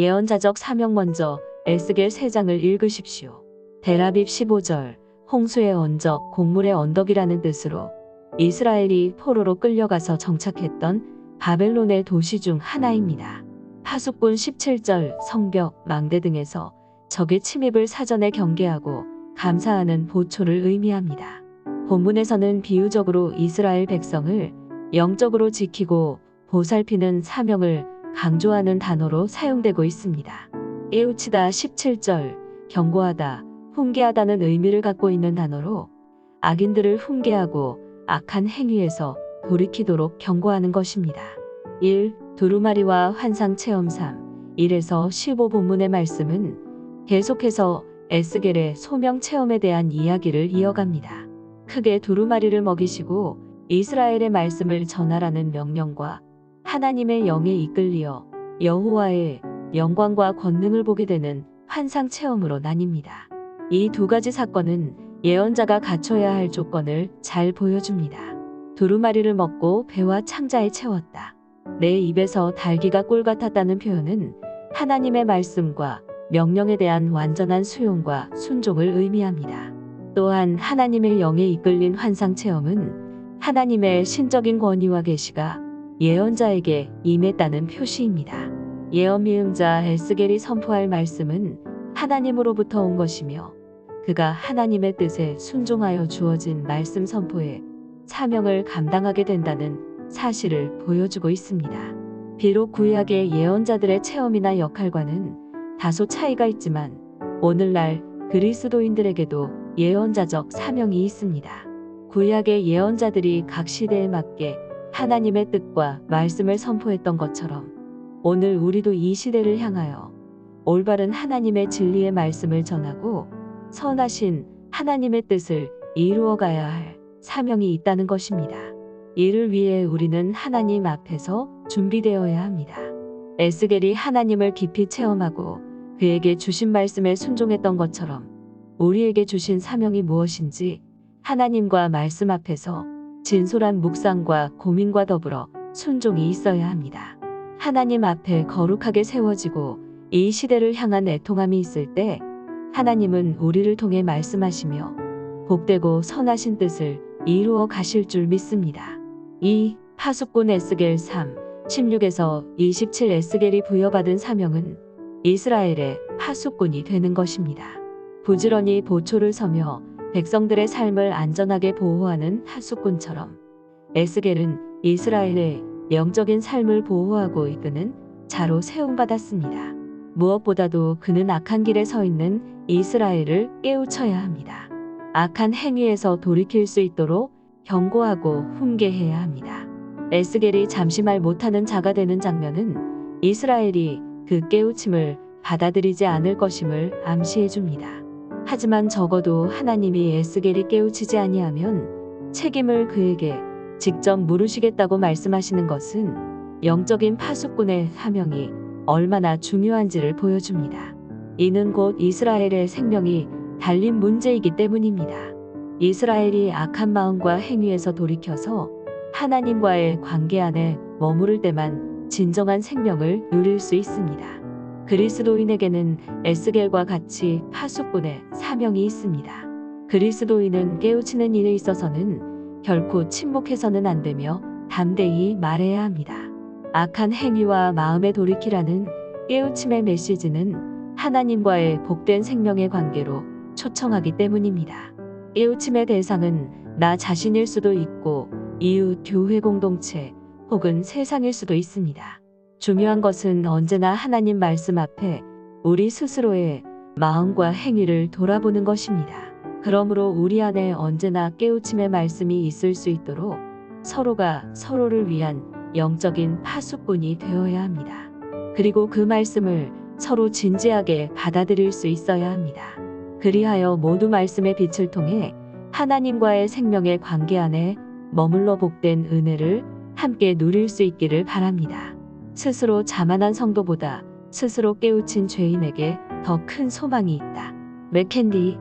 예언자적 사명 먼저 에스겔 3장을 읽으십시오. 데라빕 15절 홍수의 언적, 곡물의 언덕이라는 뜻으로 이스라엘이 포로로 끌려가서 정착했던 바벨론의 도시 중 하나입니다. 파수꾼 17절 성벽, 망대 등에서 적의 침입을 사전에 경계하고 감사하는 보초를 의미합니다. 본문에서는 비유적으로 이스라엘 백성을 영적으로 지키고 보살피는 사명을 강조하는 단어로 사용되고 있습니다. 깨우치다 17절 경고하다, 훈계하다는 의미를 갖고 있는 단어로 악인들을 훈계하고 악한 행위에서 돌이키도록 경고하는 것입니다. 1. 두루마리와 환상 체험 3. 1에서 15 본문의 말씀은 계속해서 에스겔의 소명 체험에 대한 이야기를 이어갑니다. 크게 두루마리를 먹이시고 이스라엘의 말씀을 전하라는 명령과 하나님의 영에 이끌리어 여호와의 영광과 권능을 보게 되는 환상 체험으로 나뉩니다. 이 두 가지 사건은 예언자가 갖춰야 할 조건을 잘 보여줍니다. 두루마리를 먹고 배와 창자에 채웠다. 내 입에서 달기가 꿀 같았다는 표현은 하나님의 말씀과 명령에 대한 완전한 수용과 순종을 의미합니다. 또한 하나님의 영에 이끌린 환상 체험은 하나님의 신적인 권위와 계시가 예언자에게 임했다는 표시입니다. 예언 미음자 에스겔이 선포할 말씀은 하나님으로부터 온 것이며 그가 하나님의 뜻에 순종하여 주어진 말씀 선포에 사명을 감당하게 된다는 사실을 보여주고 있습니다. 비록 구약의 예언자들의 체험이나 역할과는 다소 차이가 있지만 오늘날 그리스도인들에게도 예언자적 사명이 있습니다. 구약의 예언자들이 각 시대에 맞게 하나님의 뜻과 말씀을 선포했던 것처럼 오늘 우리도 이 시대를 향하여 올바른 하나님의 진리의 말씀을 전하고 선하신 하나님의 뜻을 이루어가야 할 사명이 있다는 것입니다. 이를 위해 우리는 하나님 앞에서 준비되어야 합니다. 에스겔이 하나님을 깊이 체험하고 그에게 주신 말씀에 순종했던 것처럼 우리에게 주신 사명이 무엇인지 하나님과 말씀 앞에서 진솔한 묵상과 고민과 더불어 순종이 있어야 합니다. 하나님 앞에 거룩하게 세워지고 이 시대를 향한 애통함이 있을 때 하나님은 우리를 통해 말씀하시며 복되고 선하신 뜻을 이루어 가실 줄 믿습니다. 2. 파수꾼 에스겔 3, 16에서 27 에스겔이 부여받은 사명은 이스라엘의 파수꾼이 되는 것입니다. 부지런히 보초를 서며 백성들의 삶을 안전하게 보호하는 파수꾼처럼 에스겔은 이스라엘의 영적인 삶을 보호하고 이끄는 자로 세움받았습니다. 무엇보다도 그는 악한 길에 서 있는 이스라엘을 깨우쳐야 합니다. 악한 행위에서 돌이킬 수 있도록 경고하고 훈계해야 합니다. 에스겔이 잠시 말 못하는 자가 되는 장면은 이스라엘이 그 깨우침을 받아들이지 않을 것임을 암시해 줍니다. 하지만 적어도 하나님이 에스겔이 깨우치지 아니하면 책임을 그에게 직접 물으시겠다고 말씀하시는 것은 영적인 파수꾼의 사명이 얼마나 중요한지를 보여줍니다. 이는 곧 이스라엘의 생명이 달린 문제이기 때문입니다. 이스라엘이 악한 마음과 행위에서 돌이켜서 하나님과의 관계 안에 머무를 때만 진정한 생명을 누릴 수 있습니다. 그리스도인에게는 에스겔과 같이 파수꾼의 사명이 있습니다. 그리스도인은 깨우치는 일에 있어서는 결코 침묵해서는 안 되며 담대히 말해야 합니다. 악한 행위와 마음에 돌이키라는 깨우침의 메시지는 하나님과의 복된 생명의 관계로 초청하기 때문입니다. 깨우침의 대상은 나 자신일 수도 있고 이웃, 교회 공동체 혹은 세상일 수도 있습니다. 중요한 것은 언제나 하나님 말씀 앞에 우리 스스로의 마음과 행위를 돌아보는 것입니다. 그러므로 우리 안에 언제나 깨우침의 말씀이 있을 수 있도록 서로가 서로를 위한 영적인 파수꾼이 되어야 합니다. 그리고 그 말씀을 서로 진지하게 받아들일 수 있어야 합니다. 그리하여 모두 말씀의 빛을 통해 하나님과의 생명의 관계 안에 머물러 복된 은혜를 함께 누릴 수 있기를 바랍니다. 스스로 자만한 성도보다 스스로 깨우친 죄인에게 더 큰 소망이 있다. 맥켄디